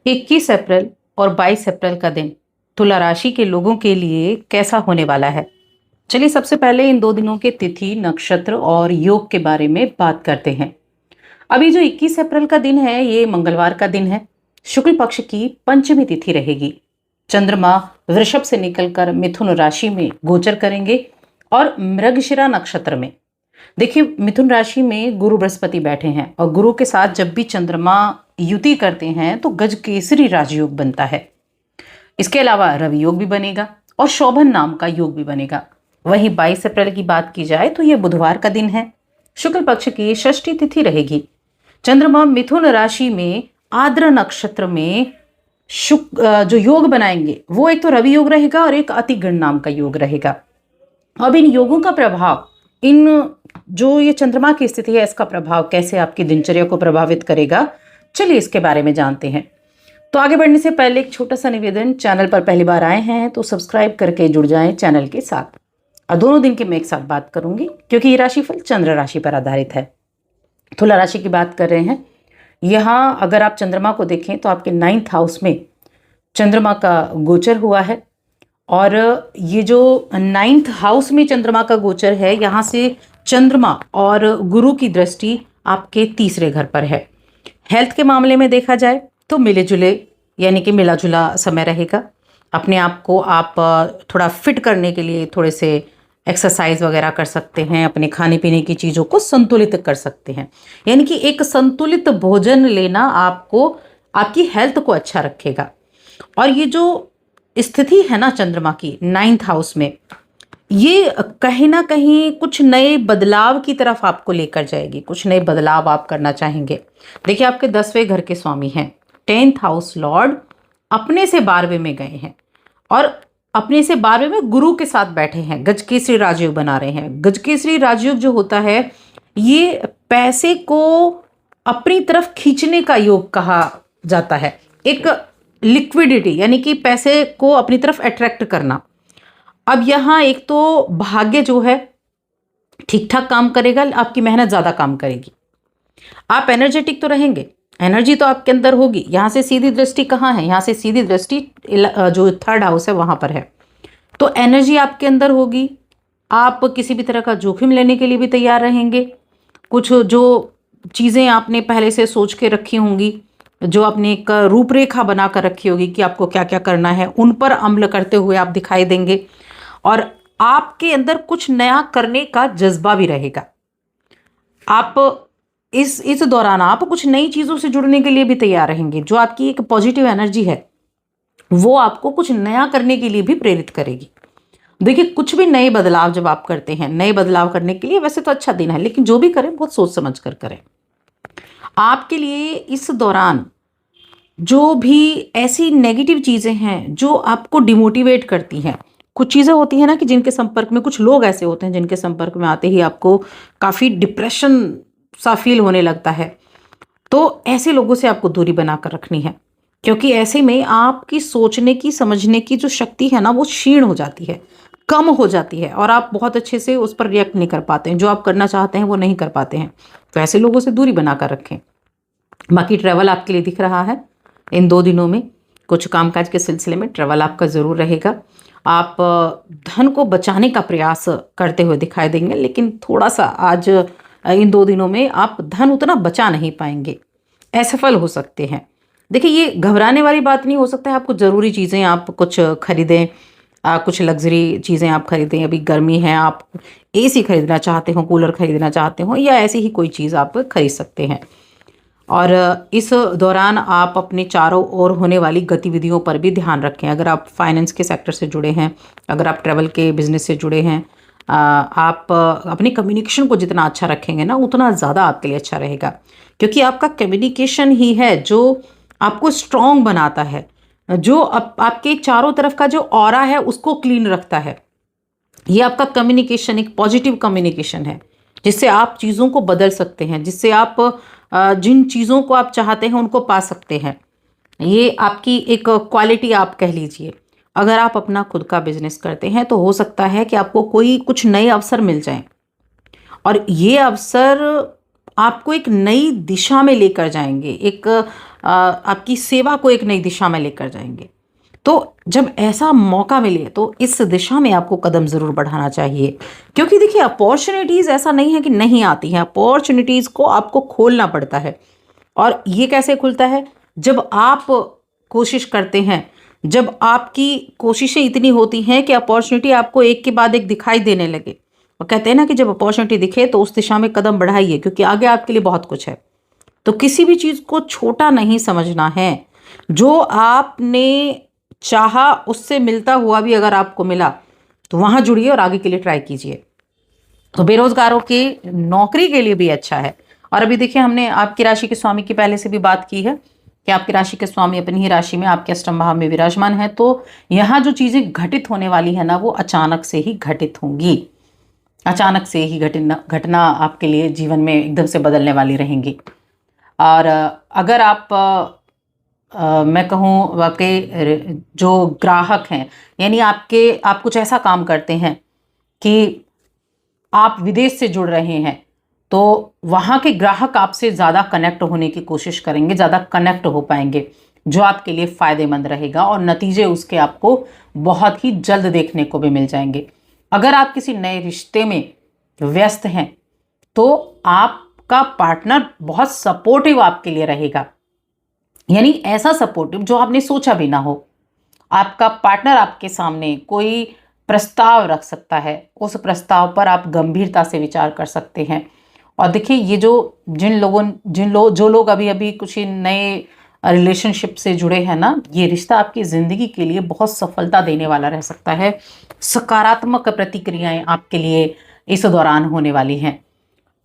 21 अप्रैल और 22 अप्रैल का दिन तुला राशि के लोगों के लिए कैसा होने वाला है? चलिए सबसे पहले इन 2 दिनों के तिथि, नक्षत्र और योग के बारे में बात करते हैं। अभी जो 21 अप्रैल का दिन है, ये मंगलवार का दिन है। शुक्ल पक्ष की पंचमी तिथि रहेगी। चंद्रमा वृषभ से निकलकर मिथुन राशि में गोचर करेंगे और मृगशिरा नक्षत्र में। देखिए, मिथुन राशि में गुरु बृहस्पति बैठे हैं और गुरु के साथ जब भी चंद्रमा युति करते हैं तो गज केसरी राजयोग बनता है। इसके अलावा रवि योग भी बनेगा और शोभन नाम का योग भी बनेगा। वहीं 22 अप्रैल की बात की जाए तो यह बुधवार का दिन है। शुक्ल पक्ष की षष्ठी तिथि रहेगी। चंद्रमा मिथुन राशि में आद्र नक्षत्र में जो योग बनाएंगे वो एक तो रवि योग रहेगा और एक अतिगण नाम का योग रहेगा। अब इन योगों का प्रभाव, इन जो ये चंद्रमा की स्थिति है, इसका प्रभाव कैसे आपकी दिनचर्या को प्रभावित करेगा, चलिए इसके बारे में जानते हैं। तो आगे बढ़ने से पहले एक छोटा सा निवेदन, चैनल पर पहली बार आए हैं तो सब्सक्राइब करके जुड़ जाएं चैनल के साथ। और दोनों दिन की मैं एक साथ बात करूंगी क्योंकि ये राशिफल चंद्र राशि पर आधारित है। तुला राशि की बात कर रहे हैं। यहाँ अगर आप चंद्रमा को देखें तो आपके 9th हाउस में चंद्रमा का गोचर हुआ है और ये जो 9th हाउस में चंद्रमा का गोचर है, यहाँ से चंद्रमा और गुरु की दृष्टि आपके तीसरे घर पर है। हेल्थ के मामले में देखा जाए तो मिले जुले यानी कि मिला जुला समय रहेगा। अपने आप को आप थोड़ा फिट करने के लिए थोड़े से एक्सरसाइज वगैरह कर सकते हैं। अपने खाने पीने की चीज़ों को संतुलित कर सकते हैं, यानी कि एक संतुलित भोजन लेना आपको आपकी हेल्थ को अच्छा रखेगा। और ये जो स्थिति है ना चंद्रमा की 9th हाउस में, ये कहीं ना कहीं कुछ नए बदलाव की तरफ आपको लेकर जाएगी। कुछ नए बदलाव आप करना चाहेंगे। देखिए, आपके 10वें घर के स्वामी हैं, 10th हाउस लॉर्ड अपने से 12वें में गए हैं और अपने से 12वें में गुरु के साथ बैठे हैं। गज केसरी राजयोग बना रहे हैं। गज केसरी राजयोग जो होता है, ये पैसे को अपनी तरफ खींचने का योग कहा जाता है। एक लिक्विडिटी यानी कि पैसे को अपनी तरफ अट्रैक्ट करना। अब यहाँ एक तो भाग्य जो है ठीक ठाक काम करेगा, आपकी मेहनत ज़्यादा काम करेगी। आप एनर्जेटिक तो रहेंगे, एनर्जी तो आपके अंदर होगी। यहाँ से सीधी दृष्टि कहाँ है? यहाँ से सीधी दृष्टि जो 3rd हाउस है वहाँ पर है। तो एनर्जी आपके अंदर होगी। आप किसी भी तरह का जोखिम लेने के लिए भी तैयार रहेंगे। कुछ जो चीज़ें आपने पहले से सोच के रखी होंगी, जो आपने एक रूपरेखा बना कर रखी होगी कि आपको क्या क्या करना है, उन पर अमल करते हुए आप दिखाई देंगे और आपके अंदर कुछ नया करने का जज्बा भी रहेगा। आप इस दौरान आप कुछ नई चीज़ों से जुड़ने के लिए भी तैयार रहेंगे। जो आपकी एक पॉजिटिव एनर्जी है वो आपको कुछ नया करने के लिए भी प्रेरित करेगी। देखिए, कुछ भी नए बदलाव जब आप करते हैं, नए बदलाव करने के लिए वैसे तो अच्छा दिन है, लेकिन जो भी करें बहुत सोच समझ कर करें। आपके लिए इस दौरान जो भी ऐसी नेगेटिव चीज़ें हैं जो आपको डिमोटिवेट करती हैं, कुछ चीज़ें होती हैं ना कि जिनके संपर्क में, कुछ लोग ऐसे होते हैं जिनके संपर्क में आते ही आपको काफ़ी डिप्रेशन सा फील होने लगता है। तो ऐसे लोगों से आपको दूरी बनाकर रखनी है, क्योंकि ऐसे में आपकी सोचने की, समझने की जो शक्ति है ना वो क्षीण हो जाती है, कम हो जाती है और आप बहुत अच्छे से उस पर रिएक्ट नहीं कर पाते हैं। जो आप करना चाहते हैं वो नहीं कर पाते हैं। तो ऐसे लोगों से दूरी बनाकर रखें। बाकी ट्रैवल आपके लिए दिख रहा है इन 2 दिनों में। कुछ कामकाज के सिलसिले में ट्रैवल आपका ज़रूर रहेगा। आप धन को बचाने का प्रयास करते हुए दिखाई देंगे, लेकिन थोड़ा सा आज इन 2 दिनों में आप धन उतना बचा नहीं पाएंगे, असफल हो सकते हैं। देखिए, ये घबराने वाली बात नहीं। हो सकता है आपको ज़रूरी चीज़ें आप कुछ खरीदें, कुछ लग्जरी चीज़ें आप खरीदें। अभी गर्मी है, आप एसी खरीदना चाहते हो, कूलर खरीदना चाहते हो, या ऐसी ही कोई चीज़ आप खरीद सकते हैं। और इस दौरान आप अपने चारों ओर होने वाली गतिविधियों पर भी ध्यान रखें। अगर आप फाइनेंस के सेक्टर से जुड़े हैं, अगर आप ट्रैवल के बिजनेस से जुड़े हैं, आप अपने कम्युनिकेशन को जितना अच्छा रखेंगे ना उतना ज़्यादा आपके लिए अच्छा रहेगा, क्योंकि आपका कम्युनिकेशन ही है जो आपको स्ट्रॉन्ग बनाता है, जो आपके चारों तरफ का जो ऑरा है उसको क्लीन रखता है। ये आपका कम्युनिकेशन एक पॉजिटिव कम्युनिकेशन है जिससे आप चीज़ों को बदल सकते हैं, जिससे आप जिन चीज़ों को आप चाहते हैं उनको पा सकते हैं। ये आपकी एक क्वालिटी आप कह लीजिए। अगर आप अपना खुद का बिजनेस करते हैं तो हो सकता है कि आपको कुछ नए अवसर मिल जाएं और ये अवसर आपको एक नई दिशा में लेकर जाएंगे, एक आपकी सेवा को एक नई दिशा में लेकर जाएंगे। तो जब ऐसा मौका मिले तो इस दिशा में आपको कदम ज़रूर बढ़ाना चाहिए, क्योंकि देखिए अपॉर्चुनिटीज़ ऐसा नहीं है कि नहीं आती हैं, अपॉर्चुनिटीज़ को आपको खोलना पड़ता है। और ये कैसे खुलता है? जब आप कोशिश करते हैं, जब आपकी कोशिशें इतनी होती हैं कि अपॉर्चुनिटी आपको एक के बाद एक दिखाई देने लगे। और कहते हैं ना कि जब अपॉर्चुनिटी दिखे तो उस दिशा में कदम बढ़ाइए, क्योंकि आगे आपके लिए बहुत कुछ है। तो किसी भी चीज़ को छोटा नहीं समझना है। जो आपने चाहा उससे मिलता हुआ भी अगर आपको मिला तो वहां जुड़िए और आगे के लिए ट्राई कीजिए। तो बेरोजगारों की नौकरी के लिए भी अच्छा है। और अभी देखिए, हमने आपकी राशि के स्वामी की पहले से भी बात की है कि आपकी राशि के स्वामी अपनी ही राशि में आपके अष्टम भाव में विराजमान है। तो यहाँ जो चीजें घटित होने वाली है ना, वो अचानक से ही घटित होंगी। अचानक से ही घटना घटना आपके लिए जीवन में एकदम से बदलने वाली रहेंगी। और अगर आप मैं कहूँ आपके जो ग्राहक हैं, यानी आप कुछ ऐसा काम करते हैं कि आप विदेश से जुड़ रहे हैं, तो वहाँ के ग्राहक आपसे ज़्यादा कनेक्ट होने की कोशिश करेंगे, ज़्यादा कनेक्ट हो पाएंगे, जो आपके लिए फ़ायदेमंद रहेगा और नतीजे उसके आपको बहुत ही जल्द देखने को भी मिल जाएंगे। अगर आप किसी नए रिश्ते में व्यस्त हैं तो आपका पार्टनर बहुत सपोर्टिव आपके लिए रहेगा, यानी ऐसा सपोर्टिव जो आपने सोचा भी ना हो। आपका पार्टनर आपके सामने कोई प्रस्ताव रख सकता है, उस प्रस्ताव पर आप गंभीरता से विचार कर सकते हैं। और देखिए, ये जो लोग अभी अभी कुछ ही नए रिलेशनशिप से जुड़े हैं ना, ये रिश्ता आपकी ज़िंदगी के लिए बहुत सफलता देने वाला रह सकता है। सकारात्मक प्रतिक्रियाएं आपके लिए इस दौरान होने वाली हैं।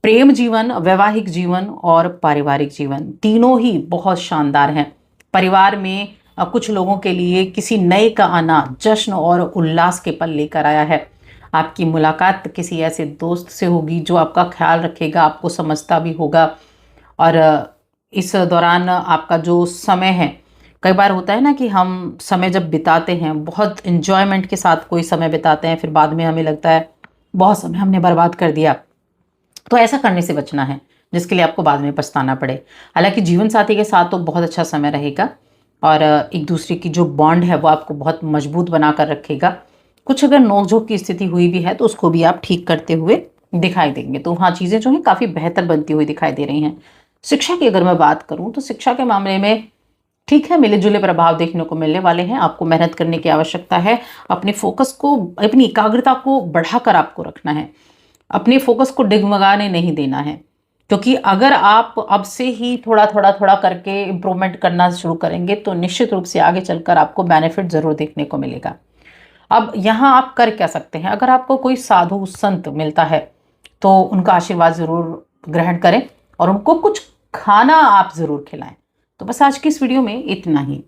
प्रेम जीवन, वैवाहिक जीवन और पारिवारिक जीवन तीनों ही बहुत शानदार हैं। परिवार में कुछ लोगों के लिए किसी नए का आना जश्न और उल्लास के पल लेकर आया है। आपकी मुलाकात किसी ऐसे दोस्त से होगी जो आपका ख्याल रखेगा, आपको समझता भी होगा। और इस दौरान आपका जो समय है, कई बार होता है ना कि हम समय जब बिताते हैं, बहुत इंजॉयमेंट के साथ कोई समय बिताते हैं, फिर बाद में हमें लगता है बहुत समय हमने बर्बाद कर दिया। तो ऐसा करने से बचना है जिसके लिए आपको बाद में पछताना पड़े। हालांकि जीवन साथी के साथ तो बहुत अच्छा समय रहेगा और एक दूसरे की जो बॉन्ड है वो आपको बहुत मजबूत बना कर रखेगा। कुछ अगर नोकझोंक की स्थिति हुई भी है तो उसको भी आप ठीक करते हुए दिखाई देंगे। तो हाँ, चीज़ें जो हैं काफ़ी बेहतर बनती हुई दिखाई दे रही हैं। शिक्षा की अगर मैं बात करूँ तो शिक्षा के मामले में ठीक है, मिले जुले प्रभाव देखने को मिलने वाले हैं। आपको मेहनत करने की आवश्यकता है। अपने फोकस को, अपनी एकाग्रता को बढ़ाकर आपको रखना है। अपने फोकस को डिगमगाने नहीं देना है, क्योंकि अगर आप अब से ही थोड़ा करके इम्प्रूवमेंट करना शुरू करेंगे तो निश्चित रूप से आगे चलकर आपको बेनिफिट ज़रूर देखने को मिलेगा। अब यहाँ आप कर क्या सकते हैं? अगर आपको कोई साधु संत मिलता है तो उनका आशीर्वाद ज़रूर ग्रहण करें और उनको कुछ खाना आप ज़रूर खिलाएं। तो बस आज की इस वीडियो में इतना ही।